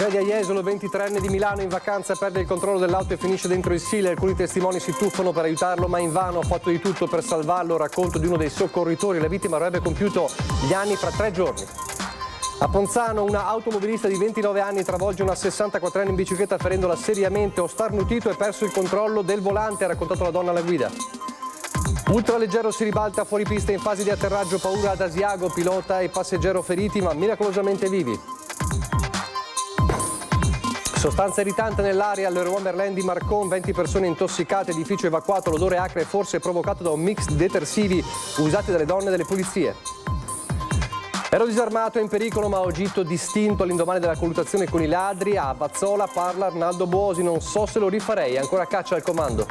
Tragedia a Jesolo, 23enne di Milano in vacanza perde il controllo dell'auto e finisce dentro il Sile. Alcuni testimoni si tuffano per aiutarlo, ma invano. Ha fatto di tutto per salvarlo. Racconto di uno dei soccorritori. La vittima avrebbe compiuto gli anni fra 3 giorni. A Ponzano una automobilista di 29 anni travolge una 64enne in bicicletta ferendola seriamente. Ho starnutito e perso il controllo del volante, ha raccontato la donna alla guida. Ultraleggero si ribalta fuori pista in fase di atterraggio, paura ad Asiago, pilota e passeggero feriti ma miracolosamente vivi. Sostanza irritante nell'aria all'Euro Merlin di Marcon, 20 persone intossicate, edificio evacuato, l'odore acre forse provocato da un mix di detersivi usati dalle donne delle pulizie. Ero disarmato e in pericolo ma ho agito distinto all'indomani della colluttazione con i ladri. A Bazzola parla Arnaldo Buosi, non so se lo rifarei, ancora caccia al comando.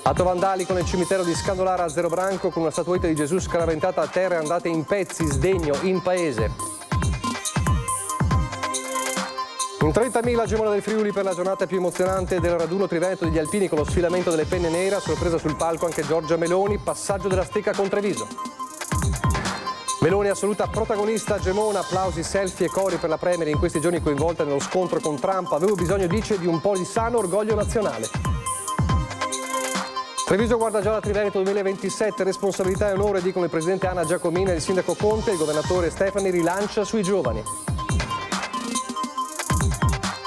Atto vandalico nel cimitero di Scandolara a Zerobranco con una statuetta di Gesù scaraventata a terra e andata in pezzi, sdegno in paese. In 30.000 a Gemona del Friuli per la giornata più emozionante del raduno triveneto degli alpini con lo sfilamento delle penne nere, a sorpresa sul palco anche Giorgia Meloni, passaggio della stecca con Treviso. Meloni assoluta protagonista a Gemona, applausi, selfie e cori per la premier in questi giorni coinvolta nello scontro con Trump. Avevo bisogno, dice, di un po' di sano orgoglio nazionale. Treviso guarda già la Triveneto 2027, responsabilità e onore, dicono il presidente Anna Giacomina e il sindaco Conte. Il governatore Stefani rilancia sui giovani.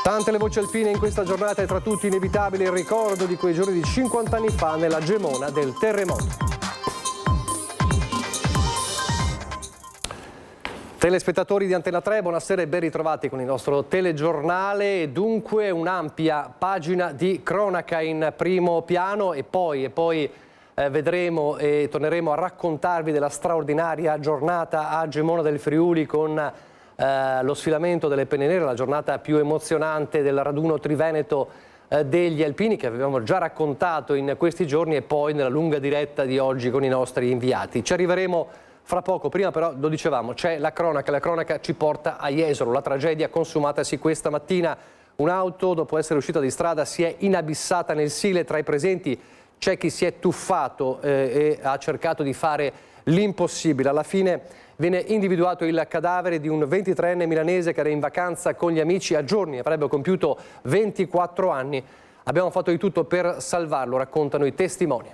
Tante le voci alpine in questa giornata e tra tutti inevitabile il ricordo di quei giorni di 50 anni fa nella Gemona del terremoto. Telespettatori di Antena 3, buonasera e ben ritrovati con il nostro telegiornale e dunque un'ampia pagina di cronaca in primo piano e poi vedremo e torneremo a raccontarvi della straordinaria giornata a Gemona del Friuli con lo sfilamento delle penne nere, la giornata più emozionante del raduno triveneto degli alpini che avevamo già raccontato in questi giorni e poi nella lunga diretta di oggi con i nostri inviati. Ci arriveremo fra poco, prima però lo dicevamo, c'è la cronaca ci porta a Jesolo, la tragedia consumatasi questa mattina. Un'auto dopo essere uscita di strada si è inabissata nel Sile, tra i presenti c'è chi si è tuffato e ha cercato di fare l'impossibile. Alla fine viene individuato il cadavere di un 23enne milanese che era in vacanza con gli amici, a giorni avrebbe compiuto 24 anni. Abbiamo fatto di tutto per salvarlo, raccontano i testimoni.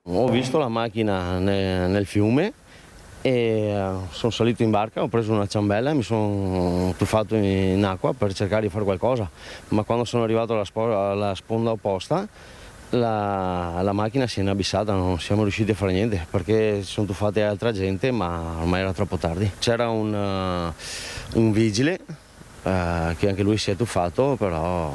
Ho visto la macchina nel fiume e sono salito in barca, ho preso una ciambella e mi sono tuffato in acqua per cercare di fare qualcosa, ma quando sono arrivato alla sponda opposta la macchina si è inabissata, non siamo riusciti a fare niente perché si sono tuffate altra gente, ma ormai era troppo tardi. C'era un vigile che anche lui si è tuffato, però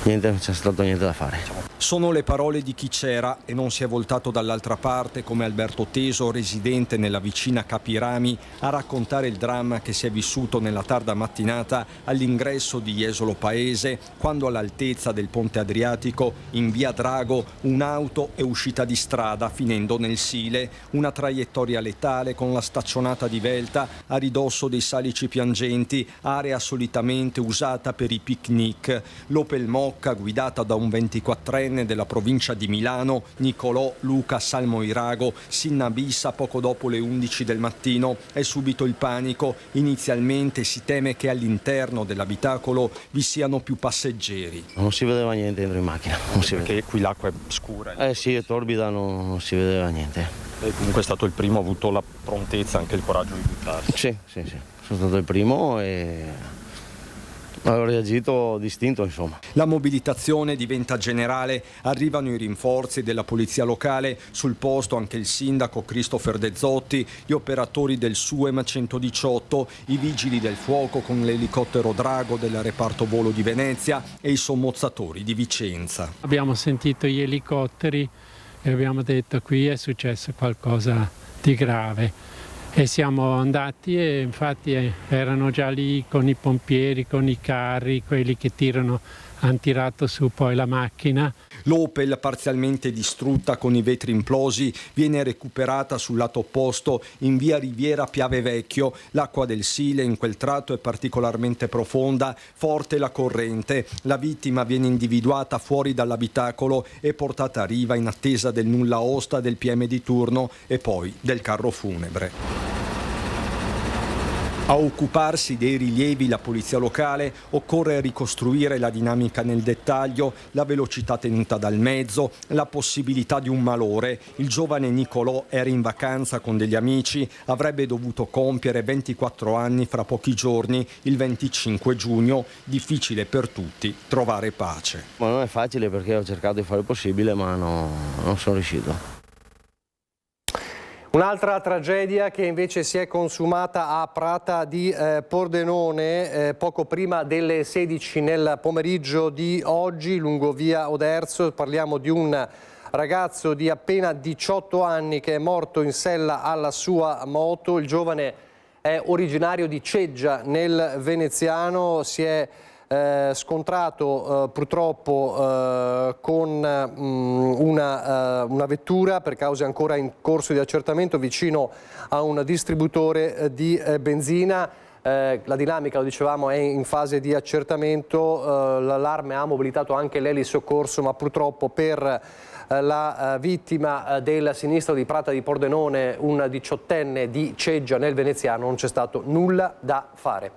niente, non c'è stato niente da fare. Sono le parole di chi c'era e non si è voltato dall'altra parte, come Alberto Teso, residente nella vicina Capirami, a raccontare il dramma che si è vissuto nella tarda mattinata all'ingresso di Jesolo Paese, quando all'altezza del ponte Adriatico, in via Drago, un'auto è uscita di strada finendo nel Sile. Una traiettoria letale con la staccionata di Velta a ridosso dei Salici Piangenti, area solitamente usata per i picnic. L'Opel Mokka, guidata da un 24enne della provincia di Milano, Nicolò Luca Salmoirago, si inabissa poco dopo le 11 del mattino. È subito il panico. Inizialmente si teme che all'interno dell'abitacolo vi siano più passeggeri. Non si vedeva niente dentro in macchina. Perché qui l'acqua è scura. Sì, è torbida, non si vedeva niente. E comunque è stato il primo, ha avuto la prontezza, anche il coraggio di buttarsi. Sì, sono stato il primo e ho reagito distinto, insomma. La mobilitazione diventa generale, arrivano i rinforzi della polizia locale, sul posto anche il sindaco Christopher De Zotti, gli operatori del SUEM 118, i vigili del fuoco con l'elicottero Drago del reparto volo di Venezia e i sommozzatori di Vicenza. Abbiamo sentito gli elicotteri e abbiamo detto qui è successo qualcosa di grave. E siamo andati e infatti erano già lì con i pompieri, con i carri, quelli che hanno tirato su poi la macchina. L'Opel, parzialmente distrutta con i vetri implosi, viene recuperata sul lato opposto in via Riviera Piave Vecchio. L'acqua del Sile in quel tratto è particolarmente profonda, forte la corrente. La vittima viene individuata fuori dall'abitacolo e portata a riva in attesa del nulla osta del PM di turno e poi del carro funebre. A occuparsi dei rilievi la polizia locale occorre ricostruire la dinamica nel dettaglio, la velocità tenuta dal mezzo, la possibilità di un malore. Il giovane Nicolò era in vacanza con degli amici, avrebbe dovuto compiere 24 anni fra pochi giorni, il 25 giugno. Difficile per tutti trovare pace. Ma non è facile perché ho cercato di fare il possibile ma non sono riuscito. Un'altra tragedia che invece si è consumata a Prata di Pordenone poco prima delle 16 nel pomeriggio di oggi lungo via Oderzo. Parliamo di un ragazzo di appena 18 anni che è morto in sella alla sua moto. Il giovane è originario di Ceggia nel Veneziano, si è scontrato purtroppo con una vettura per cause ancora in corso di accertamento vicino a un distributore di benzina. La dinamica, lo dicevamo, è in fase di accertamento. L'allarme ha mobilitato anche l'elisoccorso, ma purtroppo per la vittima del sinistro di Prata di Pordenone, un 18enne di Ceggia nel Veneziano, non c'è stato nulla da fare.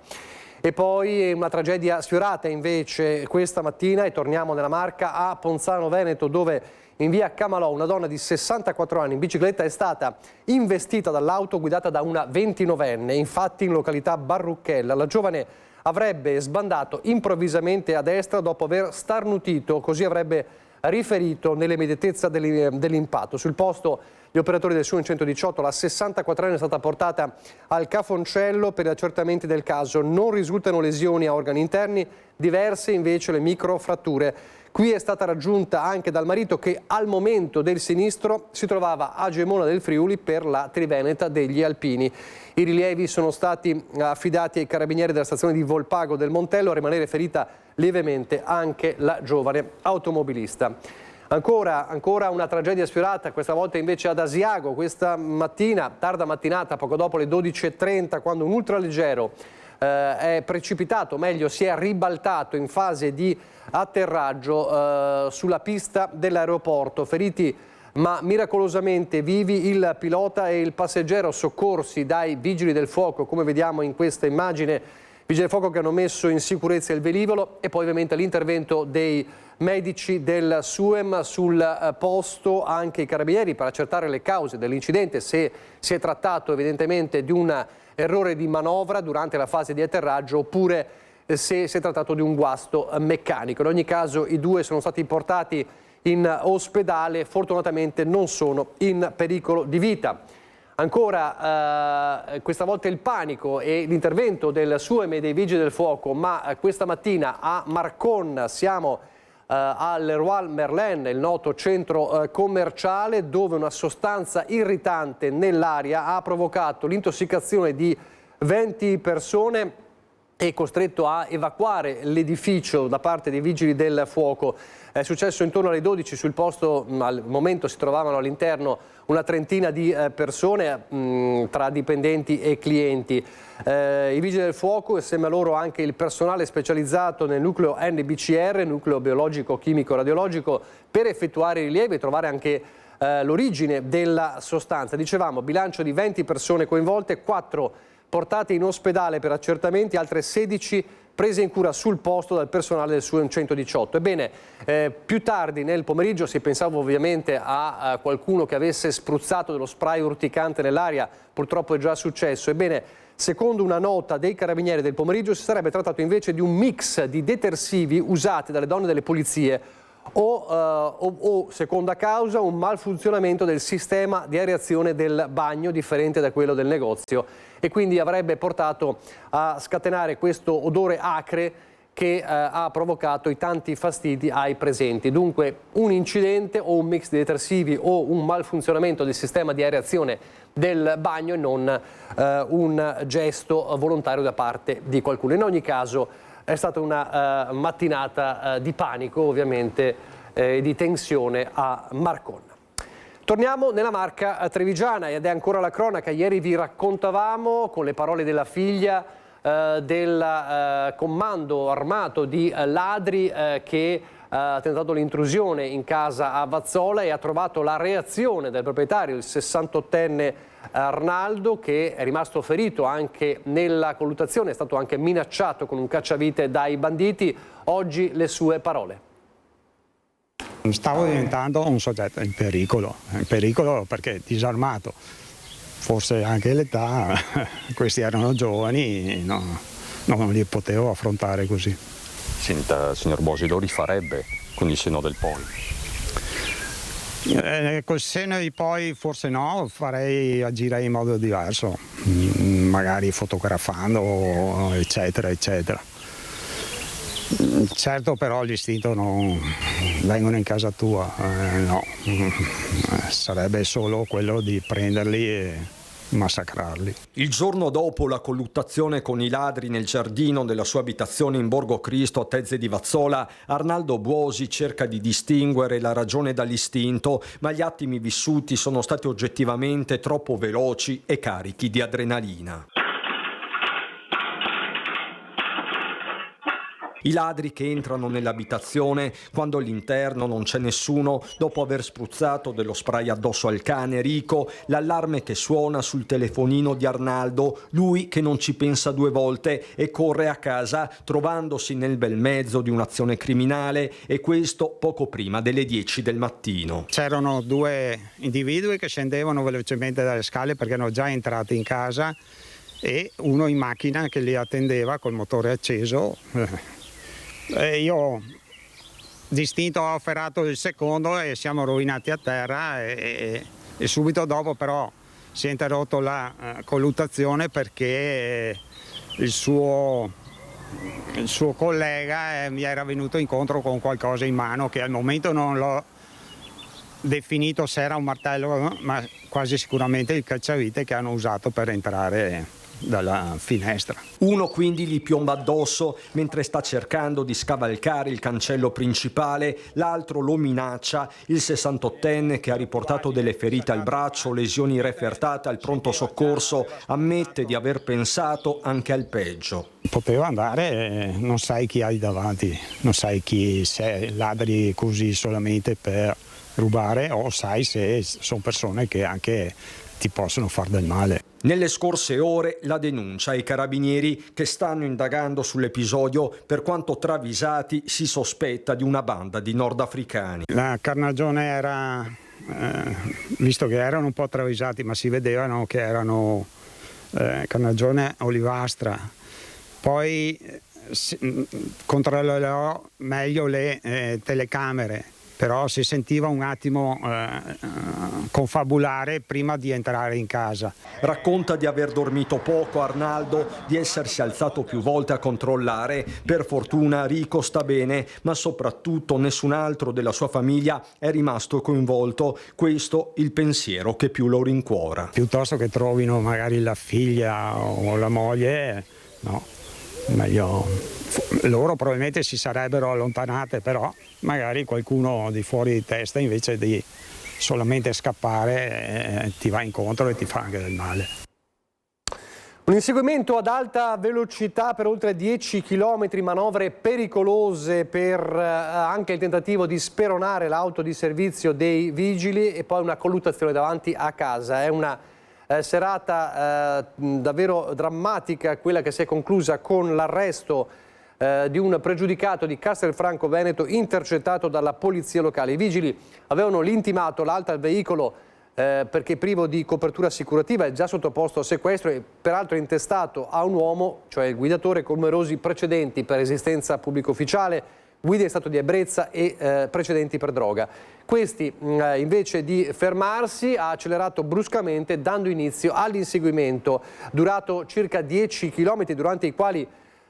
E poi una tragedia sfiorata invece questa mattina, e torniamo nella Marca, a Ponzano Veneto, dove in via Camalò una donna di 64 anni in bicicletta è stata investita dall'auto guidata da una 29enne. Infatti in località Barrucchella la giovane avrebbe sbandato improvvisamente a destra dopo aver starnutito, così avrebbe riferito nell'immediatezza dell'impatto. Sul posto gli operatori del SUEM 118, la 64enne è stata portata al Cafoncello per gli accertamenti del caso. Non risultano lesioni a organi interni, diverse invece le microfratture. Qui è stata raggiunta anche dal marito che al momento del sinistro si trovava a Gemona del Friuli per la Triveneta degli Alpini. I rilievi sono stati affidati ai carabinieri della stazione di Volpago del Montello, a rimanere ferita lievemente anche la giovane automobilista. Ancora una tragedia sfiorata, questa volta invece ad Asiago, questa mattina, tarda mattinata, poco dopo le 12:30, quando un ultraleggero è precipitato, meglio si è ribaltato in fase di atterraggio sulla pista dell'aeroporto. Feriti ma miracolosamente vivi il pilota e il passeggero, soccorsi dai vigili del fuoco, come vediamo in questa immagine. Vigili del fuoco che hanno messo in sicurezza il velivolo, e poi ovviamente l'intervento dei medici del SUEM sul posto, anche i carabinieri per accertare le cause dell'incidente, se si è trattato evidentemente di un errore di manovra durante la fase di atterraggio oppure se si è trattato di un guasto meccanico. In ogni caso i due sono stati portati in ospedale, fortunatamente non sono in pericolo di vita. Ancora questa volta il panico e l'intervento del SUEM e dei Vigili del Fuoco, ma questa mattina a Marcon siamo al Leroy Merlin, il noto centro commerciale, dove una sostanza irritante nell'aria ha provocato l'intossicazione di 20 persone e costretto a evacuare l'edificio da parte dei Vigili del Fuoco. È successo intorno alle 12, sul posto al momento si trovavano all'interno una trentina di persone tra dipendenti e clienti. I Vigili del Fuoco, insieme a loro anche il personale specializzato nel nucleo NBCR, nucleo biologico, chimico, radiologico, per effettuare i rilievi e trovare anche l'origine della sostanza. Dicevamo, bilancio di 20 persone coinvolte, 4 portate in ospedale per accertamenti, altre 16 prese in cura sul posto dal personale del SUEM 118. Ebbene, più tardi nel pomeriggio si pensava ovviamente a qualcuno che avesse spruzzato dello spray urticante nell'aria, purtroppo è già successo. Ebbene, secondo una nota dei carabinieri del pomeriggio si sarebbe trattato invece di un mix di detersivi usati dalle donne delle pulizie o seconda causa, un malfunzionamento del sistema di areazione del bagno differente da quello del negozio, e quindi avrebbe portato a scatenare questo odore acre che ha provocato i tanti fastidi ai presenti. Dunque un incidente o un mix di detersivi o un malfunzionamento del sistema di areazione del bagno e non un gesto volontario da parte di qualcuno. In ogni caso è stata una mattinata di panico, ovviamente, di tensione a Marcon. Torniamo nella Marca trevigiana ed è ancora la cronaca. Ieri vi raccontavamo, con le parole della figlia del comando armato di ladri che ha tentato l'intrusione in casa a Vazzola e ha trovato la reazione del proprietario, il 68enne Arnaldo, che è rimasto ferito anche nella colluttazione, è stato anche minacciato con un cacciavite dai banditi. Oggi le sue parole. Stavo diventando un soggetto in pericolo perché disarmato, forse anche l'età, questi erano giovani, no, non li potevo affrontare così. Senta, signor Bosi, lo rifarebbe con il senno del poi? Col senno di poi forse no, agirei in modo diverso, magari fotografando, eccetera, eccetera. Certo, però l'istinto non vengono in casa tua, no, sarebbe solo quello di prenderli e massacrarli. Il giorno dopo la colluttazione con i ladri nel giardino della sua abitazione in Borgo Cristo a Tezze di Vazzola, Arnaldo Buosi cerca di distinguere la ragione dall'istinto, ma gli attimi vissuti sono stati oggettivamente troppo veloci e carichi di adrenalina. I ladri che entrano nell'abitazione quando all'interno non c'è nessuno, dopo aver spruzzato dello spray addosso al cane Rico, l'allarme che suona sul telefonino di Arnaldo, lui che non ci pensa due volte e corre a casa trovandosi nel bel mezzo di un'azione criminale, e questo poco prima delle 10 del mattino. C'erano due individui che scendevano velocemente dalle scale perché erano già entrati in casa e uno in macchina che li attendeva col motore acceso. Io d'istinto ho afferrato il secondo e siamo rovinati a terra e subito dopo però si è interrotto la colluttazione perché il suo collega mi era venuto incontro con qualcosa in mano che al momento non l'ho definito se era un martello, ma quasi sicuramente il cacciavite che hanno usato per entrare dalla finestra. Uno quindi gli piomba addosso mentre sta cercando di scavalcare il cancello principale, l'altro lo minaccia. Il 68enne, che ha riportato delle ferite al braccio, lesioni refertate al pronto soccorso, ammette di aver pensato anche al peggio. Poteva andare, non sai chi hai davanti, non sai chi, se ladri così solamente per rubare o sai se sono persone che anche ti possono far del male. Nelle scorse ore la denuncia ai carabinieri che stanno indagando sull'episodio, per quanto travisati si sospetta di una banda di nordafricani. La carnagione era, visto che erano un po' travisati, ma si vedevano che erano carnagione olivastra. Poi controllerò meglio le telecamere, però si sentiva un attimo confabulare prima di entrare in casa. Racconta di aver dormito poco Arnaldo, di essersi alzato più volte a controllare. Per fortuna Rico sta bene, ma soprattutto nessun altro della sua famiglia è rimasto coinvolto. Questo il pensiero che più lo rincuora. Piuttosto che trovino magari la figlia o la moglie, no, meglio. Loro probabilmente si sarebbero allontanate, però magari qualcuno di fuori di testa, invece di solamente scappare, ti va incontro e ti fa anche del male. Un inseguimento ad alta velocità per oltre 10 km, manovre pericolose per anche il tentativo di speronare l'auto di servizio dei vigili e poi una colluttazione davanti a casa. È una serata davvero drammatica quella che si è conclusa con l'arresto di un pregiudicato di Castelfranco Veneto intercettato dalla polizia locale. I vigili avevano l'intimato l'alta al veicolo perché privo di copertura assicurativa, è già sottoposto a sequestro e peraltro è intestato a un uomo, cioè il guidatore, con numerosi precedenti per resistenza pubblico ufficiale, guida in stato di ebbrezza e precedenti per droga. Questi invece di fermarsi ha accelerato bruscamente dando inizio all'inseguimento durato circa 10 km, durante i quali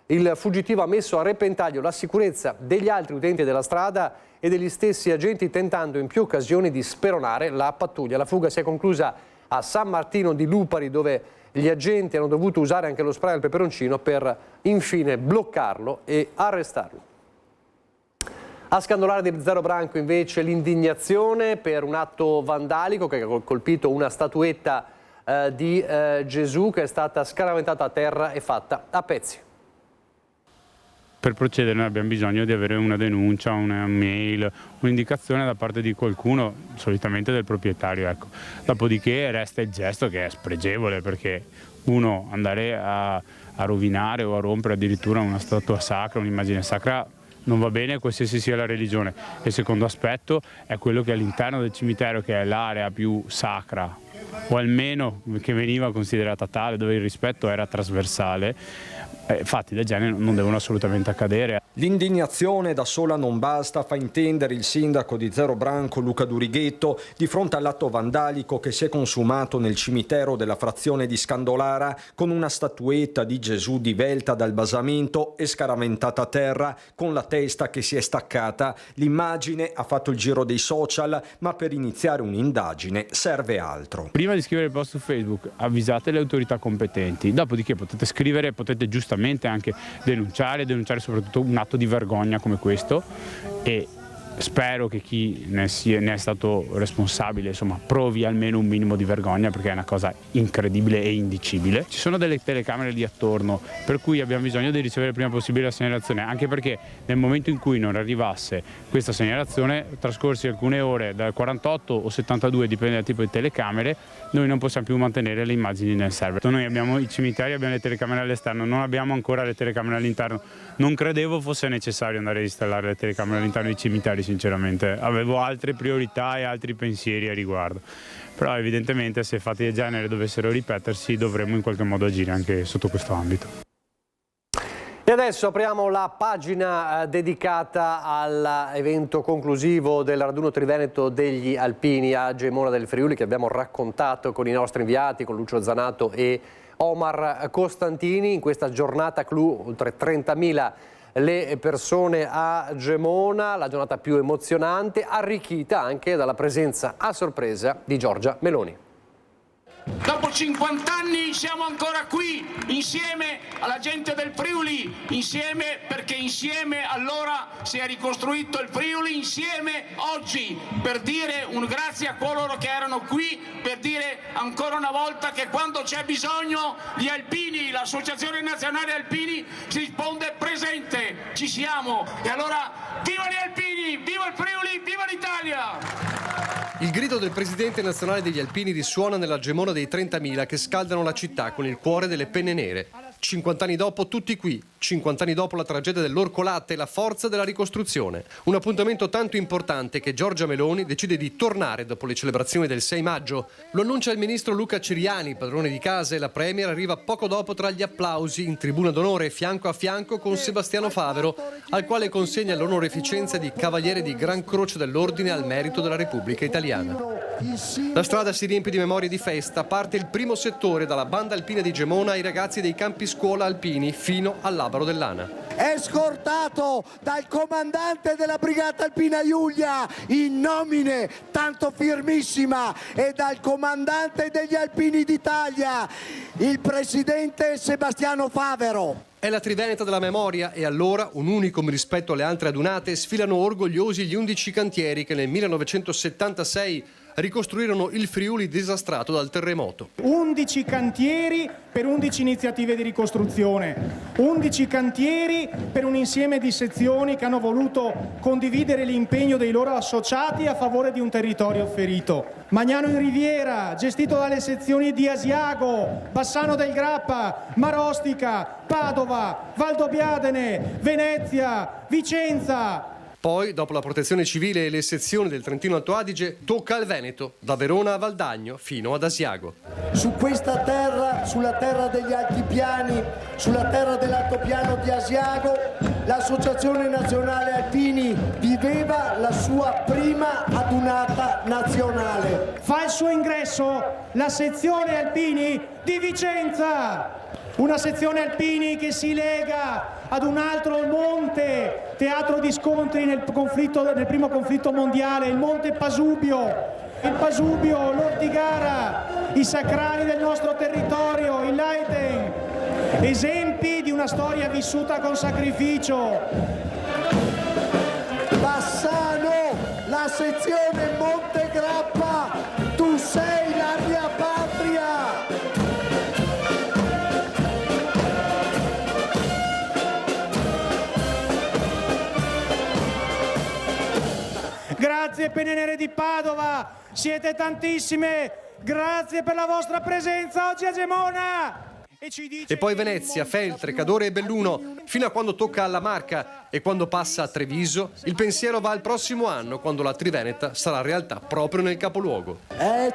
il fuggitivo ha messo a repentaglio la sicurezza degli altri utenti della strada e degli stessi agenti, tentando in più occasioni di speronare la pattuglia. La fuga si è conclusa a San Martino di Lupari, dove gli agenti hanno dovuto usare anche lo spray al peperoncino per infine bloccarlo e arrestarlo. A scandolare di Zero Branco invece l'indignazione per un atto vandalico che ha colpito una statuetta di Gesù che è stata scaraventata a terra e fatta a pezzi. per procedere noi abbiamo bisogno di avere una denuncia, una mail, un'indicazione da parte di qualcuno, solitamente del proprietario. Ecco. Dopodiché resta il gesto, che è spregevole, perché uno andare a rovinare o a rompere addirittura una statua sacra, un'immagine sacra, non va bene qualsiasi sia la religione. Il secondo aspetto è quello che all'interno del cimitero, che è l'area più sacra, o almeno che veniva considerata tale, dove il rispetto era trasversale, fatti del genere non devono assolutamente accadere. L'indignazione da sola non basta, fa intendere il sindaco di Zero Branco Luca Durighetto di fronte all'atto vandalico che si è consumato nel cimitero della frazione di Scandolara, con una statuetta di Gesù divelta dal basamento e scaraventata a terra con la testa che si è staccata. L'immagine ha fatto il giro dei social, ma per iniziare un'indagine serve altro. Prima di scrivere il post su Facebook avvisate le autorità competenti, dopodiché potete scrivere, potete giustamente anche denunciare soprattutto un atto di vergogna come questo, e spero che chi ne è stato responsabile, insomma, provi almeno un minimo di vergogna, perché è una cosa incredibile e indicibile. Ci sono delle telecamere lì attorno, per cui abbiamo bisogno di ricevere il prima possibile la segnalazione, anche perché nel momento in cui non arrivasse questa segnalazione, trascorsi alcune ore, dal 48 o 72, dipende dal tipo di telecamere, noi non possiamo più mantenere le immagini nel server. Noi abbiamo i cimiteri, abbiamo le telecamere all'esterno, non abbiamo ancora le telecamere all'interno. Non credevo fosse necessario andare a installare le telecamere all'interno dei cimiteri, sinceramente. Avevo altre priorità e altri pensieri a riguardo. Però evidentemente se fatti del genere dovessero ripetersi, dovremmo in qualche modo agire anche sotto questo ambito. E adesso apriamo la pagina dedicata all'evento conclusivo del raduno triveneto degli alpini a Gemona del Friuli, che abbiamo raccontato con i nostri inviati, con Lucio Zanato e Omar Costantini. In questa giornata clou, oltre 30.000 le persone a Gemona, la giornata più emozionante, arricchita anche dalla presenza a sorpresa di Giorgia Meloni. Dopo 50 anni siamo ancora qui, insieme alla gente del Friuli, insieme perché insieme allora si è ricostruito il Friuli, insieme oggi per dire un grazie a coloro che erano qui, per dire ancora una volta che quando c'è bisogno gli alpini, l'Associazione Nazionale Alpini si risponde presente, ci siamo. E allora viva gli alpini, viva il Friuli, viva l'Italia! Il grido del presidente nazionale degli alpini risuona nella Gemona dei 30.000 che scaldano la città con il cuore delle penne nere. 50 anni dopo tutti qui, 50 anni dopo la tragedia dell'Orcolate e la forza della ricostruzione. Un appuntamento tanto importante che Giorgia Meloni decide di tornare dopo le celebrazioni del 6 maggio. Lo annuncia il ministro Luca Ciriani, padrone di casa, e la premier arriva poco dopo tra gli applausi in tribuna d'onore fianco a fianco con Sebastiano Favero, al quale consegna l'onoreficenza di Cavaliere di Gran Croce dell'Ordine al Merito della Repubblica Italiana. La strada si riempie di memorie di festa, parte il primo settore dalla banda alpina di Gemona ai ragazzi dei campi scuola alpini fino all'Abaro dell'Ana. È scortato dal comandante della brigata alpina Giulia in nomine tanto firmissima e dal comandante degli alpini d'Italia, il presidente Sebastiano Favero. È la Triveneta della memoria e allora, un unicum rispetto alle altre adunate, sfilano orgogliosi gli 11 cantieri che nel 1976 ricostruirono il Friuli disastrato dal terremoto. 11 cantieri per 11 iniziative di ricostruzione, 11 cantieri per un insieme di sezioni che hanno voluto condividere l'impegno dei loro associati a favore di un territorio ferito. Magnano in Riviera, gestito dalle sezioni di Asiago, Bassano del Grappa, Marostica, Padova, Valdobbiadene, Venezia, Vicenza. Poi, dopo la protezione civile e le sezioni del Trentino Alto Adige, tocca al Veneto, da Verona a Valdagno fino ad Asiago. Su questa terra, sulla terra degli altipiani, sulla terra dell'altopiano di Asiago, l'Associazione Nazionale Alpini viveva la sua prima adunata nazionale. Fa il suo ingresso la sezione alpini di Vicenza. Una sezione alpini che si lega ad un altro monte, teatro di scontri nel primo conflitto mondiale, il Monte Pasubio. Il Pasubio, l'Ortigara, i sacrali del nostro territorio, il Leiden, esempi di una storia vissuta con sacrificio. Bassano, la sezione Monte Grappa, tu sei la mia patria. Grazie Penne Nere di Padova, siete tantissime, grazie per la vostra presenza oggi a Gemona. E poi Venezia, Feltre, Cadore e Belluno, fino a quando tocca alla Marca, e quando passa a Treviso il pensiero va al prossimo anno, quando la Triveneta sarà realtà proprio nel capoluogo.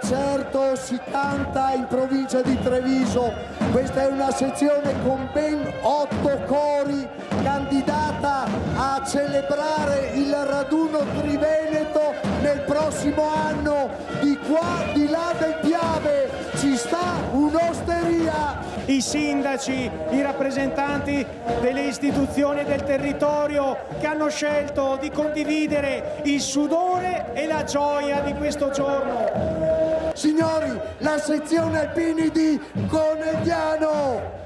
Certo, si canta in provincia di Treviso, questa è una sezione con ben 8 cori, candidata a celebrare il raduno triveneto nel prossimo anno. Di qua, di là del Piave ci sta un'osteria. I sindaci, i rappresentanti delle istituzioni e del territorio che hanno scelto di condividere il sudore e la gioia di questo giorno. Signori, la sezione alpini di Conegliano.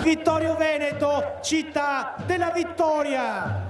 Vittorio Veneto, città della vittoria.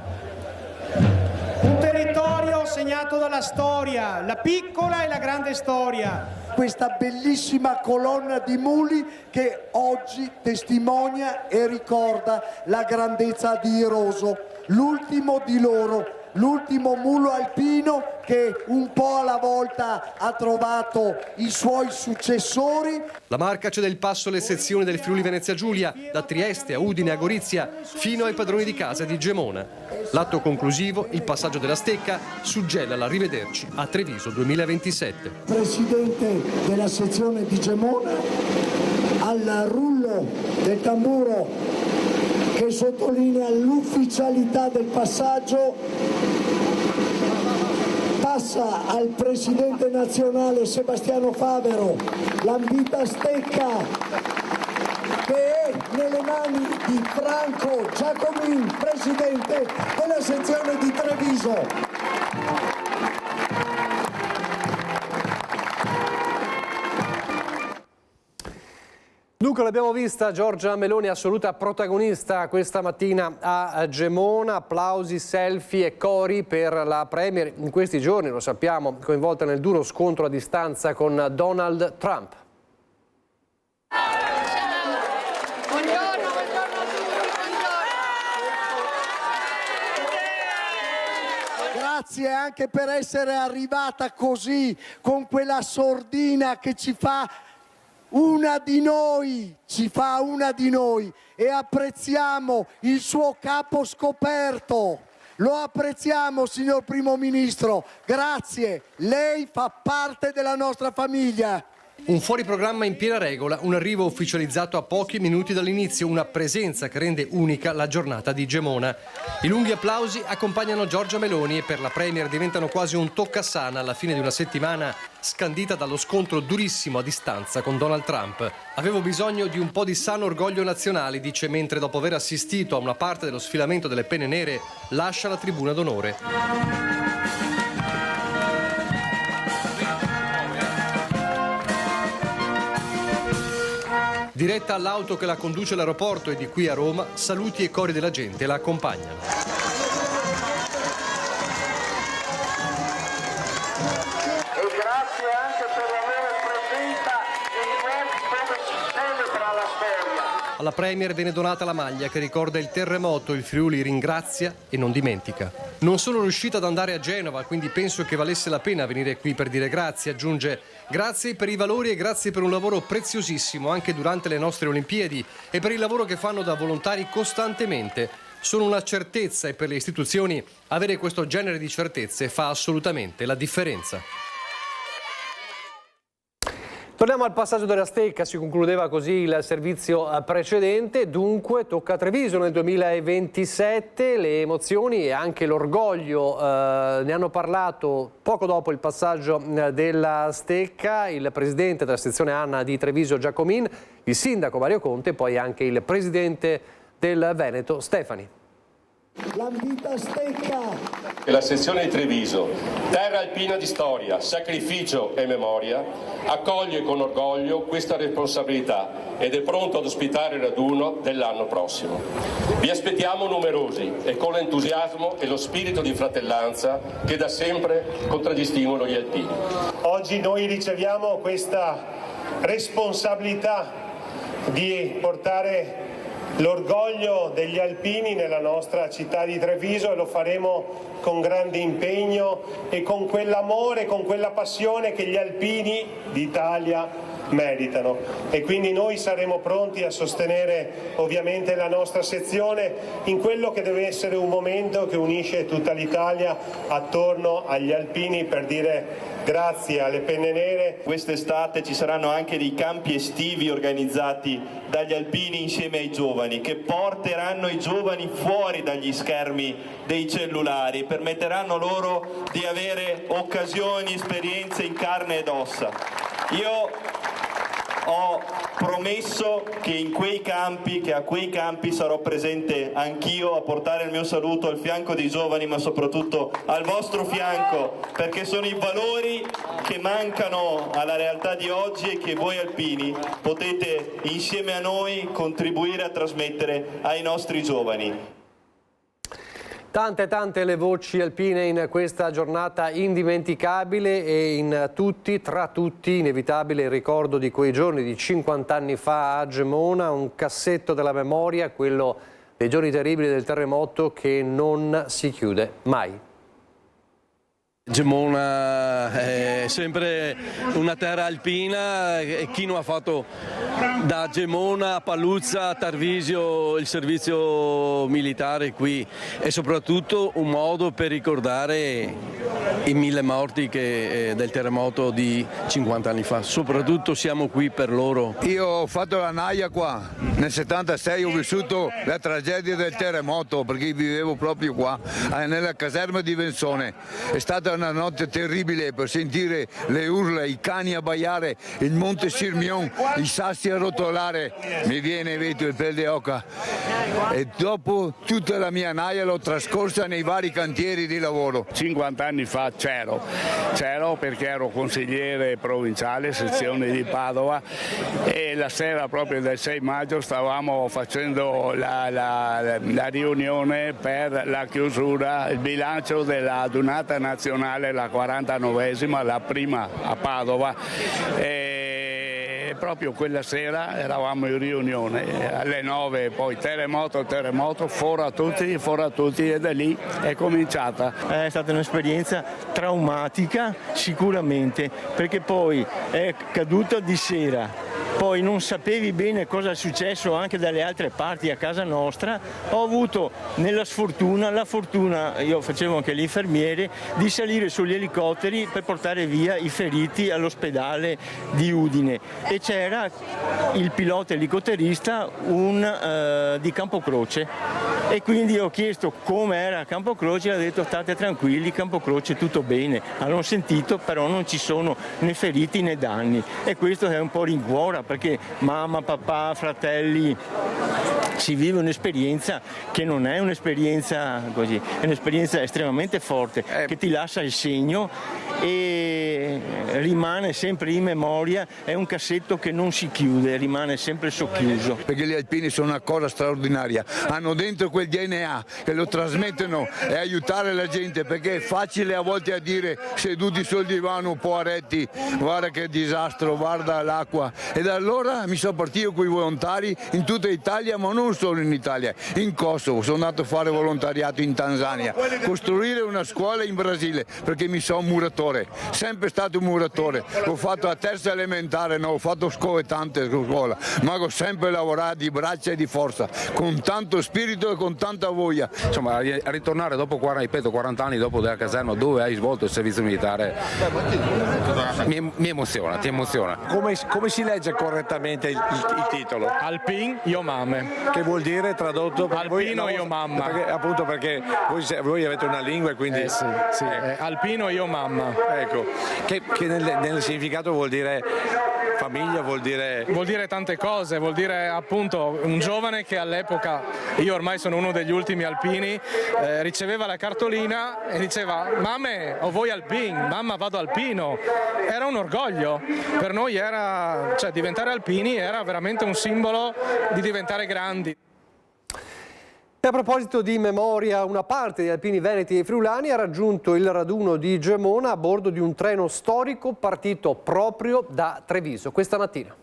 Un territorio segnato dalla storia, la piccola e la grande storia. Questa bellissima colonna di muli che oggi testimonia e ricorda la grandezza di Iroso, l'ultimo di loro, l'ultimo mulo alpino che un po' alla volta ha trovato i suoi successori. La Marca cede il passo alle sezioni del Friuli Venezia Giulia, da Trieste a Udine a Gorizia, fino ai padroni di casa di Gemona. L'atto conclusivo, il passaggio della stecca, suggella l'arrivederci a Treviso 2027. Presidente della sezione di Gemona, al rullo del tamburo che sottolinea l'ufficialità del passaggio, passa al presidente nazionale Sebastiano Favero l'ambita stecca che è nelle mani di Franco Giacomin, presidente della sezione di Treviso. Dunque l'abbiamo vista Giorgia Meloni assoluta protagonista questa mattina a Gemona, applausi, selfie e cori per la Premier in questi giorni, lo sappiamo, coinvolta nel duro scontro a distanza con Donald Trump. Grazie anche per essere arrivata così, con quella sordina che ci fa una di noi, e apprezziamo il suo capo scoperto, lo apprezziamo signor Primo Ministro, grazie, lei fa parte della nostra famiglia. Un fuoriprogramma in piena regola, un arrivo ufficializzato a pochi minuti dall'inizio, una presenza che rende unica la giornata di Gemona. I lunghi applausi accompagnano Giorgia Meloni e per la Premier diventano quasi un toccasana alla fine di una settimana scandita dallo scontro durissimo a distanza con Donald Trump. Avevo bisogno di un po' di sano orgoglio nazionale, dice, mentre dopo aver assistito a una parte dello sfilamento delle penne nere lascia la tribuna d'onore. Diretta all'auto che la conduce all'aeroporto e di qui a Roma, saluti e cori della gente la accompagnano. E grazie anche per la loro presenza in luoghi dove si celebra la storia. Alla Premier viene donata la maglia che ricorda il terremoto, il Friuli ringrazia e non dimentica. Non sono riuscita ad andare a Genova, quindi penso che valesse la pena venire qui per dire grazie, aggiunge. Grazie per i valori e grazie per un lavoro preziosissimo anche durante le nostre Olimpiadi e per il lavoro che fanno da volontari costantemente. Sono una certezza e per le istituzioni avere questo genere di certezze fa assolutamente la differenza. Torniamo al passaggio della stecca, si concludeva così il servizio precedente, dunque tocca a Treviso nel 2027, le emozioni e anche l'orgoglio ne hanno parlato poco dopo il passaggio della stecca, il presidente della sezione ANA di Treviso Giacomin, il sindaco Mario Conte e poi anche il presidente del Veneto Stefani. L'ambita stecca. E la sezione di Treviso, terra alpina di storia, sacrificio e memoria, accoglie con orgoglio questa responsabilità ed è pronto ad ospitare il raduno dell'anno prossimo. Vi aspettiamo numerosi e con l'entusiasmo e lo spirito di fratellanza che da sempre contraddistinguono gli alpini. Oggi noi riceviamo questa responsabilità di portare l'orgoglio degli alpini nella nostra città di Treviso, e lo faremo con grande impegno e con quell'amore, con quella passione che gli alpini d'Italia meritano. E quindi noi saremo pronti a sostenere ovviamente la nostra sezione in quello che deve essere un momento che unisce tutta l'Italia attorno agli alpini, per dire grazie alle Penne Nere. Quest'estate ci saranno anche dei campi estivi organizzati dagli alpini insieme ai giovani, che porteranno i giovani fuori dagli schermi dei cellulari, permetteranno loro di avere occasioni, esperienze in carne ed ossa. Io ho promesso che a quei campi sarò presente anch'io a portare il mio saluto al fianco dei giovani, ma soprattutto al vostro fianco, perché sono i valori che mancano alla realtà di oggi e che voi alpini potete insieme a noi contribuire a trasmettere ai nostri giovani. Tante le voci alpine in questa giornata indimenticabile, e tra tutti inevitabile il ricordo di quei giorni di 50 anni fa a Gemona, un cassetto della memoria, quello dei giorni terribili del terremoto che non si chiude mai. Gemona è sempre una terra alpina, e chi non ha fatto da Gemona a Paluzza a Tarvisio il servizio militare qui è soprattutto un modo per ricordare i 1000 morti del terremoto di 50 anni fa. Soprattutto siamo qui per loro. Io ho fatto la naia qua, nel 76 ho vissuto la tragedia del terremoto, perché vivevo proprio qua, nella caserma di Venzone. È stata una notte terribile per sentire le urla, i cani abbaiare, il monte Sirmion, i sassi a rotolare. Mi viene, vedo, il pel di oca. E dopo tutta la mia naia l'ho trascorsa nei vari cantieri di lavoro. 50 anni fa c'ero perché ero consigliere provinciale, sezione di Padova, e la sera proprio del 6 maggio stavamo facendo la riunione per la chiusura, il bilancio della adunata nazionale, la 49esima, la prima a Padova. E proprio quella sera eravamo in riunione, alle 9 poi terremoto, fuori a tutti, e da lì è cominciata. È stata un'esperienza traumatica sicuramente, perché poi è caduta di sera. Poi non sapevi bene cosa è successo anche dalle altre parti a casa nostra. Ho avuto la fortuna, io facevo anche l'infermiere, di salire sugli elicotteri per portare via i feriti all'ospedale di Udine, e c'era il pilota elicotterista di Campocroce, e quindi ho chiesto come era Campocroce, e ha detto state tranquilli, Campocroce tutto bene. Hanno sentito, però non ci sono né feriti né danni, e questo è un po' rincuora, perché mamma, papà, fratelli, si vive un'esperienza che non è un'esperienza così, è un'esperienza estremamente forte, che ti lascia il segno e rimane sempre in memoria. È un cassetto che non si chiude, rimane sempre socchiuso. Perché gli alpini sono una cosa straordinaria, hanno dentro quel DNA che lo trasmettono, e aiutare la gente, perché è facile a volte a dire seduti sul divano un po' aretti, guarda che disastro, guarda l'acqua. E da allora mi sono partito con i volontari in tutta Italia, ma non solo in Italia, in Kosovo, sono andato a fare volontariato in Tanzania, costruire una scuola in Brasile, perché mi sono un muratore, sempre stato un muratore. Ho fatto a terza elementare, ho fatto tante scuole, ma ho sempre lavorato di braccia e di forza, con tanto spirito e con tanta voglia. Insomma, ritornare dopo 40 anni dopo della caserma dove hai svolto il servizio militare mi emoziona, ti emoziona. Come si legge correttamente il titolo? Alpin io mamme. Che vuol dire tradotto? Alpino io mamma. Appunto perché voi avete una lingua e quindi... sì. Alpino io mamma. Ecco, che nel significato vuol dire famiglia, vuol dire tante cose, vuol dire appunto un giovane che all'epoca, io ormai sono uno degli ultimi alpini, riceveva la cartolina e diceva mamme o voi alpin, mamma vado alpino. Era un orgoglio, per noi diventare alpini era veramente un simbolo di diventare grandi. E a proposito di memoria, una parte degli alpini veneti e friulani ha raggiunto il raduno di Gemona a bordo di un treno storico partito proprio da Treviso questa mattina.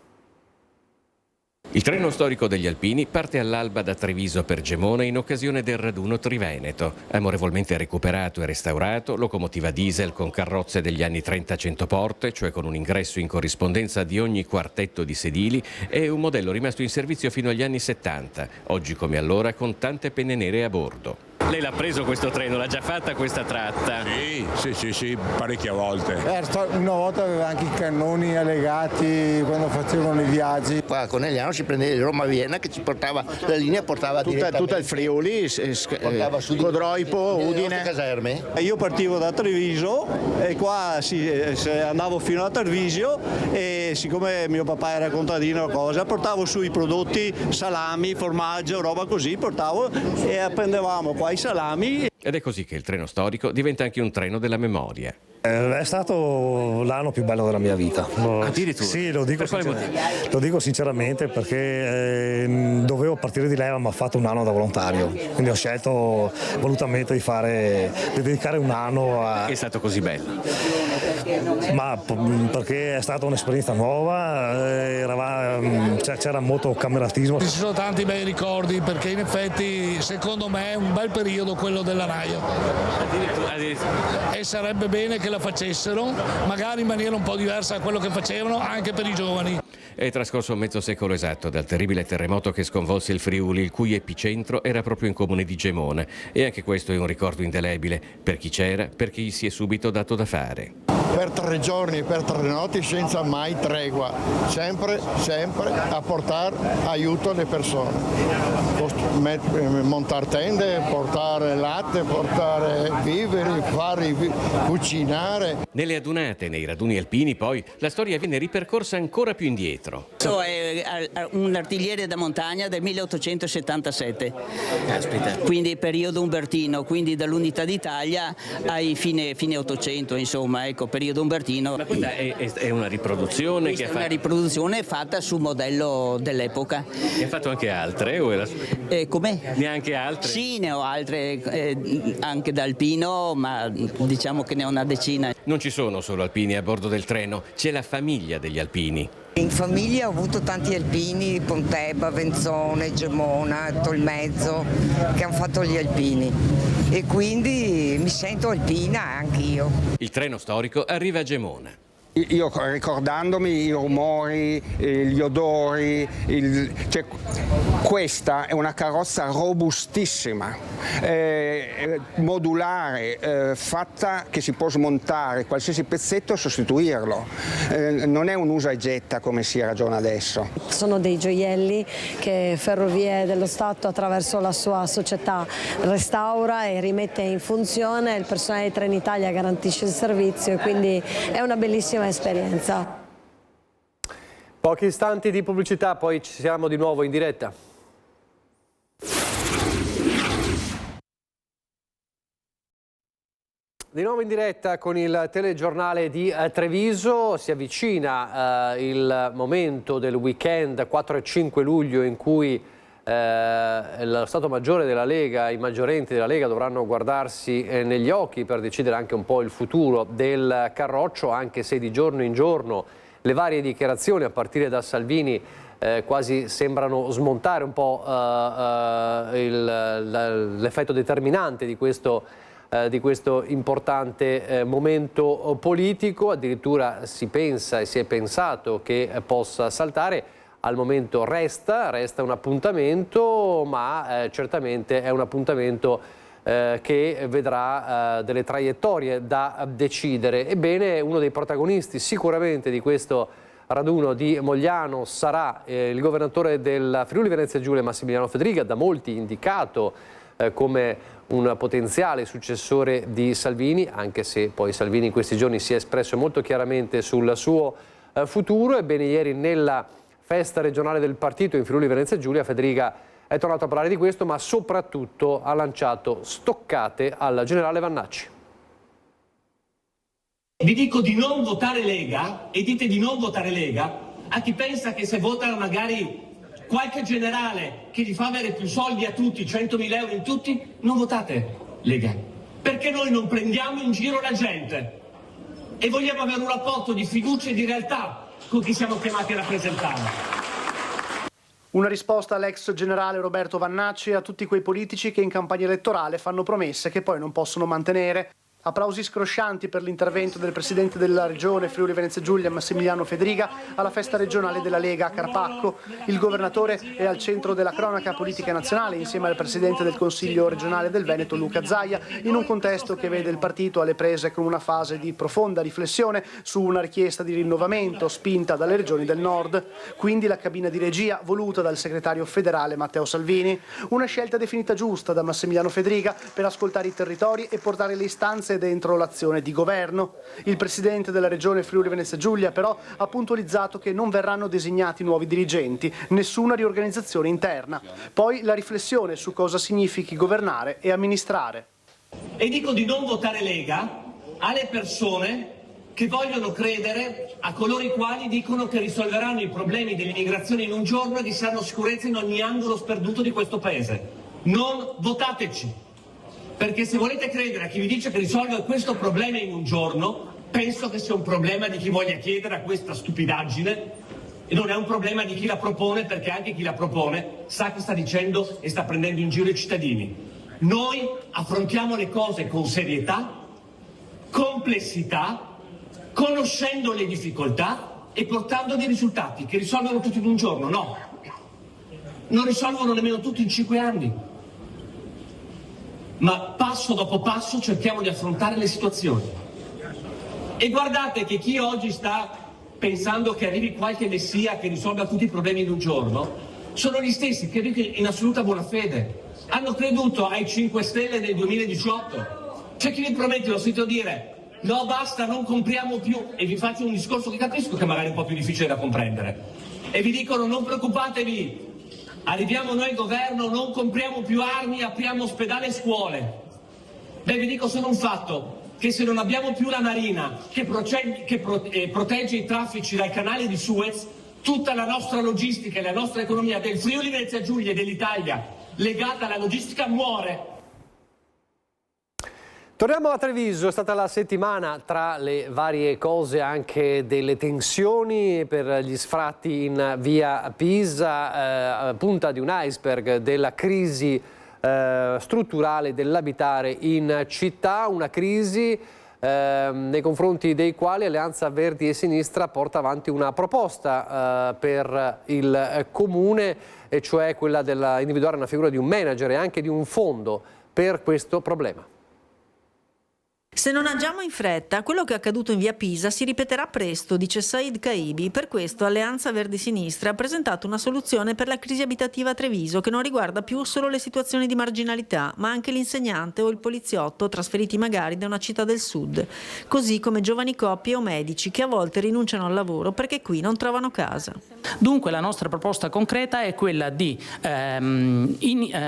Il treno storico degli Alpini parte all'alba da Treviso per Gemona in occasione del raduno Triveneto. Amorevolmente recuperato e restaurato, locomotiva diesel con carrozze degli anni 30-100 porte, cioè con un ingresso in corrispondenza di ogni quartetto di sedili, è un modello rimasto in servizio fino agli anni 70, oggi come allora con tante penne nere a bordo. Lei l'ha preso questo treno, l'ha già fatta questa tratta? Sì, parecchie volte. Una volta aveva anche i cannoni allegati quando facevano i viaggi. Qua a Conegliano si prendeva il Roma-Vienna che ci portava, la linea portava tutto il Friuli, Codroipo, Udine. Caserme. Io partivo da Treviso e qua andavo fino a Treviso e siccome mio papà era contadino portavo su i prodotti, salami, formaggio, roba così, portavo e appendevamo qua i salami. Ed è così che il treno storico diventa anche un treno della memoria. È stato l'anno più bello della mia vita. Addirittura? Sì, lo dico sinceramente perché dovevo partire di leva ma ho fatto un anno da volontario, quindi ho scelto volutamente di dedicare un anno a... È stato così bello? Ma perché è stata un'esperienza nuova, c'era molto cameratismo. Ci sono tanti bei ricordi perché in effetti secondo me è un bel periodo quello della RAI. E sarebbe bene che la facessero, magari in maniera un po' diversa da quello che facevano anche per i giovani. È trascorso mezzo secolo esatto dal terribile terremoto che sconvolse il Friuli, il cui epicentro era proprio in comune di Gemona. E anche questo è un ricordo indelebile per chi c'era, per chi si è subito dato da fare. Per 3 giorni, per 3 notti senza mai tregua, sempre a portare aiuto alle persone. Montare tende, portare latte, portare viveri, cucinare. Nelle adunate, nei raduni alpini poi, la storia viene ripercorsa ancora più indietro. È un artigliere da montagna del 1877. Caspita. Quindi periodo umbertino, quindi dall'Unità d'Italia ai fine 800, insomma, ecco, periodo umbertino. Ma questa è una riproduzione che ha fatto? È una riproduzione fatta sul modello dell'epoca. Ne ha fatto anche altre? O era... Come? Neanche altre? Sì, ne ho altre, anche da alpino, ma diciamo che ne ho una decina. Non ci sono solo alpini a bordo del treno, c'è la famiglia degli alpini. In famiglia ho avuto tanti alpini, Pontebba, Venzone, Gemona, Tolmezzo, che hanno fatto gli alpini e quindi mi sento alpina anch'io. Il treno storico arriva a Gemona. Io ricordandomi i rumori, gli odori, questa è una carrozza robustissima, modulare, fatta che si può smontare qualsiasi pezzetto e sostituirlo. Non è un usa e getta come si ragiona adesso. Sono dei gioielli che Ferrovie dello Stato attraverso la sua società restaura e rimette in funzione, il personale di Trenitalia garantisce il servizio e quindi è una bellissima esperienza. Pochi istanti di pubblicità, poi ci siamo di nuovo in diretta. Di nuovo in diretta con il telegiornale di Treviso. Si avvicina il momento del weekend 4 e 5 luglio in cui lo Stato Maggiore della Lega, i maggiorenti della Lega dovranno guardarsi negli occhi per decidere anche un po' il futuro del Carroccio, anche se di giorno in giorno le varie dichiarazioni a partire da Salvini quasi sembrano smontare un po' l'effetto determinante di questo importante momento politico. Addirittura si pensa e si è pensato che possa saltare. Al momento resta un appuntamento, ma certamente è un appuntamento che vedrà delle traiettorie da decidere. Ebbene, uno dei protagonisti sicuramente di questo raduno di Mogliano sarà il governatore del Friuli Venezia Giulia Massimiliano Fedriga, da molti indicato come un potenziale successore di Salvini, anche se poi Salvini in questi giorni si è espresso molto chiaramente sul suo futuro. Ebbene, ieri nella festa regionale del partito in Friuli Venezia Giulia Fedriga è tornato a parlare di questo, ma soprattutto ha lanciato stoccate al generale Vannacci. Vi dico di non votare Lega e dite di non votare Lega a chi pensa che se vota magari qualche generale che gli fa avere più soldi a tutti, 100.000 euro in tutti, non votate Lega, perché noi non prendiamo in giro la gente e vogliamo avere un rapporto di fiducia e di realtà con chi siamo chiamati a rappresentare. Una risposta all'ex generale Roberto Vannacci e a tutti quei politici che in campagna elettorale fanno promesse che poi non possono mantenere. Applausi scroscianti per l'intervento del presidente della regione Friuli Venezia Giulia Massimiliano Fedriga alla festa regionale della Lega a Carpacco. Il governatore è al centro della cronaca politica nazionale insieme al presidente del Consiglio regionale del Veneto Luca Zaia, in un contesto che vede il partito alle prese con una fase di profonda riflessione su una richiesta di rinnovamento spinta dalle regioni del nord. Quindi la cabina di regia voluta dal segretario federale Matteo Salvini. Una scelta definita giusta da Massimiliano Fedriga per ascoltare i territori e portare le istanze dentro l'azione di governo. Il presidente della regione Friuli Venezia Giulia però ha puntualizzato che non verranno designati nuovi dirigenti, nessuna riorganizzazione interna. Poi la riflessione su cosa significhi governare e amministrare. E dico di non votare Lega alle persone che vogliono credere a coloro i quali dicono che risolveranno i problemi dell'immigrazione in un giorno e che saranno sicurezza in ogni angolo sperduto di questo paese. Non votateci. Perché se volete credere a chi vi dice che risolve questo problema in un giorno, penso che sia un problema di chi voglia chiedere a questa stupidaggine e non è un problema di chi la propone, perché anche chi la propone sa che sta dicendo e sta prendendo in giro i cittadini. Noi affrontiamo le cose con serietà, complessità, conoscendo le difficoltà e portando dei risultati che risolvono tutti in un giorno. No, non risolvono nemmeno tutti in 5 anni. Ma passo dopo passo cerchiamo di affrontare le situazioni. E guardate che chi oggi sta pensando che arrivi qualche messia che risolva tutti i problemi in un giorno, sono gli stessi che in assoluta buona fede hanno creduto ai 5 Stelle nel 2018. C'è chi vi promette, l'ho sentito dire, no basta, non compriamo più, e vi faccio un discorso che capisco che magari è un po' più difficile da comprendere, e vi dicono non preoccupatevi, arriviamo noi al governo, non compriamo più armi, apriamo ospedali e scuole. Beh, vi dico solo un fatto, che se non abbiamo più la Marina che protegge i traffici dal canale di Suez, tutta la nostra logistica e la nostra economia del Friuli Venezia Giulia e dell'Italia legata alla logistica muore. Torniamo a Treviso, è stata la settimana tra le varie cose anche delle tensioni per gli sfratti in via Pisa, punta di un iceberg della crisi strutturale dell'abitare in città, una crisi nei confronti dei quali Alleanza Verdi e Sinistra porta avanti una proposta per il Comune, e cioè quella di individuare una figura di un manager e anche di un fondo per questo problema. Se non agiamo in fretta, quello che è accaduto in via Pisa si ripeterà presto, dice Said Kaibi. Per questo Alleanza Verdi-Sinistra ha presentato una soluzione per la crisi abitativa a Treviso che non riguarda più solo le situazioni di marginalità, ma anche l'insegnante o il poliziotto trasferiti magari da una città del sud, così come giovani coppie o medici che a volte rinunciano al lavoro perché qui non trovano casa. Dunque la nostra proposta concreta è quella di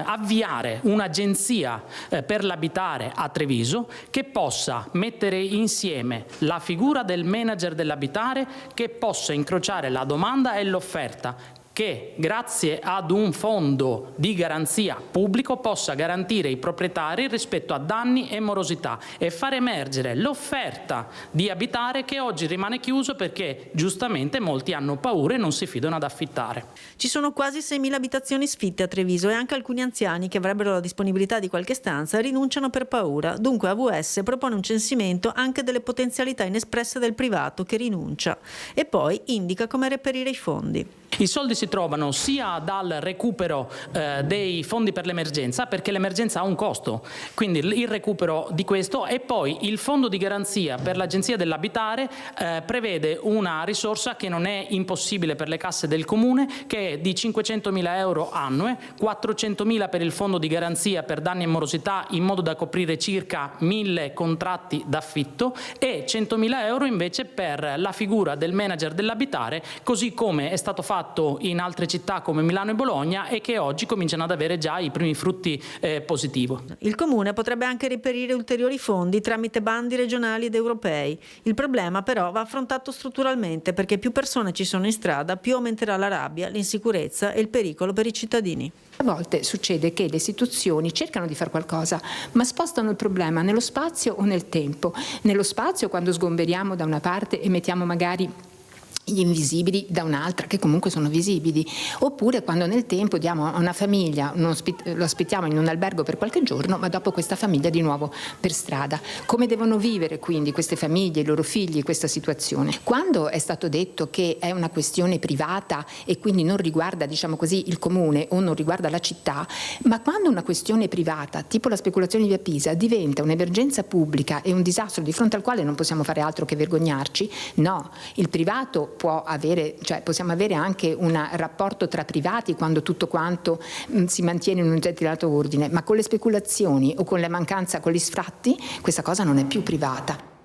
avviare un'agenzia per l'abitare a Treviso che possa mettere insieme la figura del manager dell'abitare, che possa incrociare la domanda e l'offerta, che grazie ad un fondo di garanzia pubblico possa garantire i proprietari rispetto a danni e morosità e far emergere l'offerta di abitare che oggi rimane chiuso perché giustamente molti hanno paura e non si fidano ad affittare. Ci sono quasi 6.000 abitazioni sfitte a Treviso e anche alcuni anziani che avrebbero la disponibilità di qualche stanza rinunciano per paura. Dunque AVS propone un censimento anche delle potenzialità inespresse del privato che rinuncia e poi indica come reperire i fondi. I soldi si trovano sia dal recupero dei fondi per l'emergenza, perché l'emergenza ha un costo, quindi il recupero di questo, e poi il fondo di garanzia per l'agenzia dell'abitare prevede una risorsa che non è impossibile per le casse del comune, che è di 500.000 euro annue, 400.000 per il fondo di garanzia per danni e morosità in modo da coprire circa 1.000 contratti d'affitto e 100.000 euro invece per la figura del manager dell'abitare, così come è stato fatto in altre città come Milano e Bologna e che oggi cominciano ad avere già i primi frutti positivi. Il Comune potrebbe anche reperire ulteriori fondi tramite bandi regionali ed europei. Il problema però va affrontato strutturalmente, perché più persone ci sono in strada, più aumenterà la rabbia, l'insicurezza e il pericolo per i cittadini. A volte succede che le istituzioni cercano di fare qualcosa, ma spostano il problema nello spazio o nel tempo. Nello spazio, quando sgomberiamo da una parte e mettiamo magari gli invisibili da un'altra che comunque sono visibili, oppure quando nel tempo diamo a una famiglia, lo ospitiamo in un albergo per qualche giorno, ma dopo questa famiglia di nuovo per strada. Come devono vivere quindi queste famiglie, i loro figli, questa situazione? Quando è stato detto che è una questione privata e quindi non riguarda, diciamo così, il comune o non riguarda la città, ma quando una questione privata, tipo la speculazione di Via Pisa, diventa un'emergenza pubblica e un disastro di fronte al quale non possiamo fare altro che vergognarci, no, il privato può avere, cioè possiamo avere anche un rapporto tra privati quando tutto quanto si mantiene in un determinato ordine, ma con le speculazioni o con la mancanza, con gli sfratti, questa cosa non è più privata.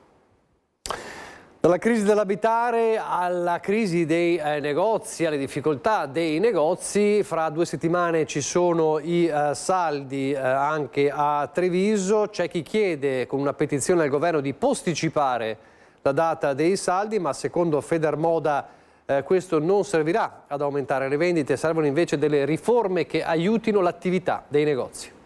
Dalla crisi dell'abitare alla crisi dei negozi, alle difficoltà dei negozi, fra 2 settimane ci sono i saldi anche a Treviso. C'è chi chiede con una petizione al governo di posticipare la data dei saldi, ma secondo Federmoda questo non servirà ad aumentare le vendite, servono invece delle riforme che aiutino l'attività dei negozi.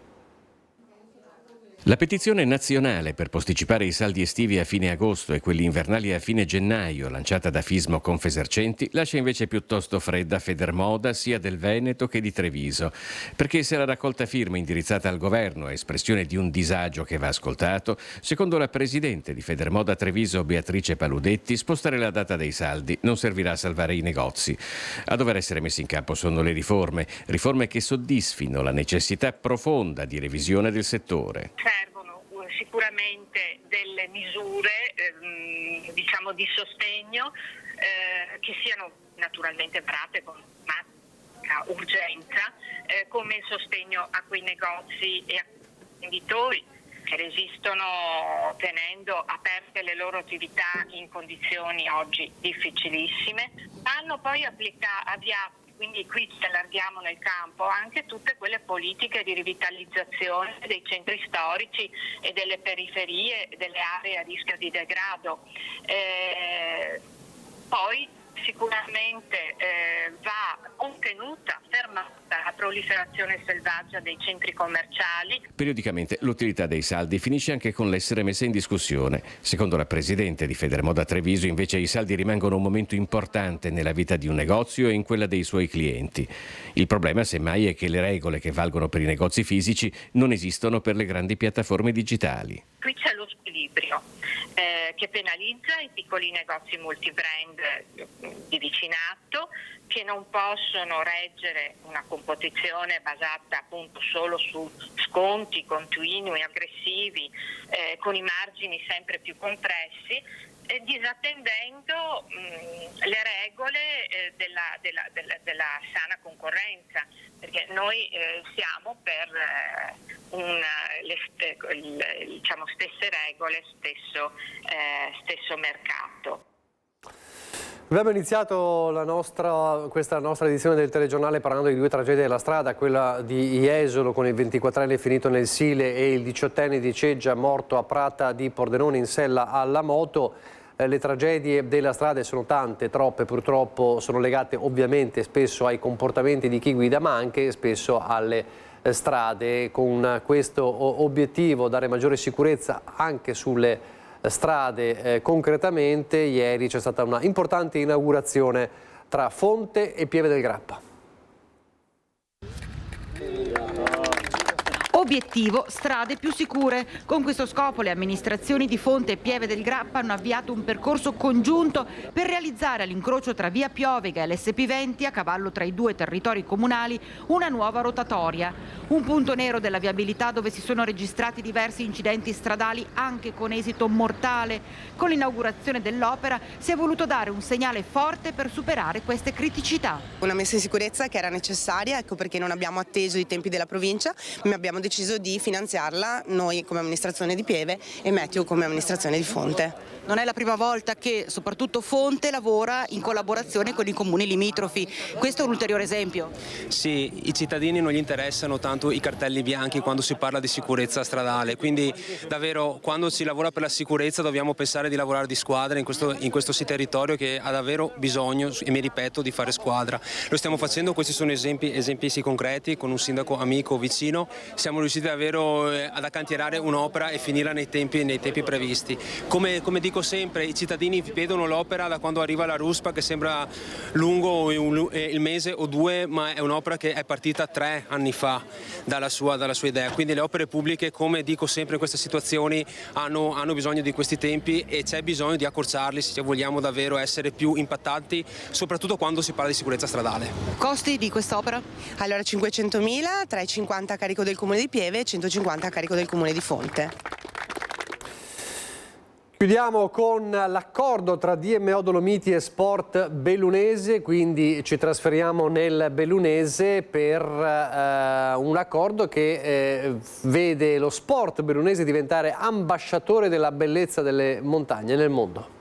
La petizione nazionale per posticipare i saldi estivi a fine agosto e quelli invernali a fine gennaio, lanciata da Fismo Confesercenti, lascia invece piuttosto fredda Federmoda sia del Veneto che di Treviso, perché se la raccolta firme indirizzata al governo è espressione di un disagio che va ascoltato, secondo la presidente di Federmoda Treviso Beatrice Paludetti, spostare la data dei saldi non servirà a salvare i negozi. A dover essere messe in campo sono le riforme che soddisfino la necessità profonda di revisione del settore. Servono sicuramente delle misure diciamo di sostegno che siano naturalmente varate con massima urgenza, come il sostegno a quei negozi e a quei venditori che resistono tenendo aperte le loro attività in condizioni oggi difficilissime. Hanno poi avviato, quindi qui ci allarghiamo nel campo, anche tutte quelle politiche di rivitalizzazione dei centri storici e delle periferie, delle aree a rischio di degrado. Poi sicuramente va contenuta, fermata la proliferazione selvaggia dei centri commerciali. Periodicamente l'utilità dei saldi finisce anche con l'essere messa in discussione. Secondo la presidente di Federmoda Treviso, invece, i saldi rimangono un momento importante nella vita di un negozio e in quella dei suoi clienti. Il problema, semmai, è che le regole che valgono per i negozi fisici non esistono per le grandi piattaforme digitali. Qui c'è lo squilibrio che penalizza i piccoli negozi multibrand di vicinato che non possono reggere una competizione basata appunto solo su sconti continui, aggressivi, con i margini sempre più compressi, disattendendo le regole della sana concorrenza, perché noi siamo per diciamo stesse regole, stesso mercato. Abbiamo iniziato questa nostra edizione del telegiornale parlando di 2 tragedie della strada, quella di Jesolo con il 24enne finito nel Sile e il 18enne di Ceggia morto a Prata di Pordenone in sella alla moto. Le tragedie della strada sono tante, troppe purtroppo, sono legate ovviamente spesso ai comportamenti di chi guida ma anche spesso alle strade. Con questo obiettivo, dare maggiore sicurezza anche sulle strade concretamente, ieri c'è stata una importante inaugurazione tra Fonte e Pieve del Grappa. Obiettivo: strade più sicure. Con questo scopo le amministrazioni di Fonte e Pieve del Grappa hanno avviato un percorso congiunto per realizzare all'incrocio tra via Piovega e l'SP20, a cavallo tra i 2 territori comunali, una nuova rotatoria. Un punto nero della viabilità dove si sono registrati diversi incidenti stradali anche con esito mortale. Con l'inaugurazione dell'opera si è voluto dare un segnale forte per superare queste criticità. Una messa in sicurezza che era necessaria, ecco perché non abbiamo atteso i tempi della provincia, ma abbiamo deciso di finanziarla noi come amministrazione di Pieve e Meteo come amministrazione di Fonte. Non è la prima volta che soprattutto Fonte lavora in collaborazione con i comuni limitrofi. Questo è un ulteriore esempio. Sì, i cittadini non gli interessano tanto i cartelli bianchi quando si parla di sicurezza stradale, quindi davvero quando si lavora per la sicurezza dobbiamo pensare di lavorare di squadra in questo territorio che ha davvero bisogno, e mi ripeto, di fare squadra. Lo stiamo facendo, questi sono esempi concreti, con un sindaco amico vicino siamo riusciti davvero ad accantierare un'opera e finirla nei tempi previsti. Come dico dico sempre, i cittadini vedono l'opera da quando arriva la ruspa, che sembra lungo il mese o due, ma è un'opera che è partita 3 anni fa dalla sua idea. Quindi le opere pubbliche, come dico sempre in queste situazioni, hanno bisogno di questi tempi e c'è bisogno di accorciarli se vogliamo davvero essere più impattanti, soprattutto quando si parla di sicurezza stradale. Costi di quest'opera? Allora 500.000, 350 a carico del Comune di Pieve e 150 a carico del Comune di Fonte. Chiudiamo con l'accordo tra DMO Dolomiti e Sport Bellunese, quindi ci trasferiamo nel Bellunese per un accordo che vede lo sport bellunese diventare ambasciatore della bellezza delle montagne nel mondo.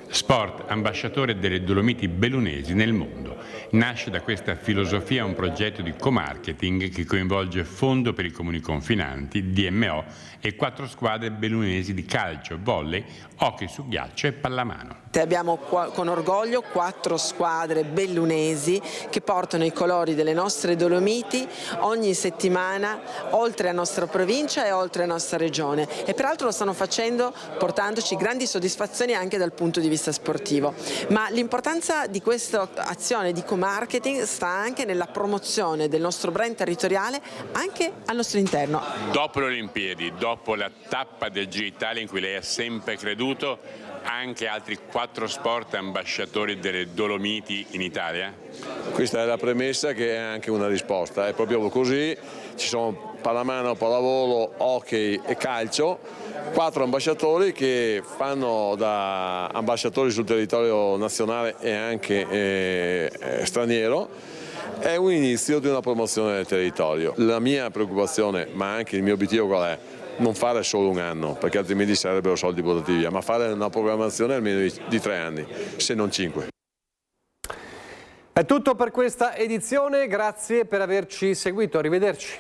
Sport, ambasciatore delle Dolomiti bellunesi nel mondo. Nasce da questa filosofia un progetto di co-marketing che coinvolge Fondo per i Comuni Confinanti, DMO e 4 squadre bellunesi di calcio, volley, hockey su ghiaccio e pallamano. Abbiamo con orgoglio 4 squadre bellunesi che portano i colori delle nostre Dolomiti ogni settimana oltre la nostra provincia e oltre la nostra regione, e peraltro lo stanno facendo portandoci grandi soddisfazioni anche dal punto di vista sportivo. Ma l'importanza di questa azione di co-marketing sta anche nella promozione del nostro brand territoriale anche al nostro interno. Dopo le Olimpiadi, dopo la tappa del Giro Italia in cui lei ha sempre creduto, anche altri 4 sport ambasciatori delle Dolomiti in Italia? Questa è la premessa, che è anche una risposta, è proprio così. Ci sono pallamano, pallavolo, hockey e calcio, 4 ambasciatori che fanno da ambasciatori sul territorio nazionale e anche straniero. È un inizio di una promozione del territorio. La mia preoccupazione, ma anche il mio obiettivo qual è? Non fare solo un anno, perché altrimenti sarebbero soldi buttati via, ma fare una programmazione almeno di 3 anni, se non 5. È tutto per questa edizione, grazie per averci seguito, arrivederci.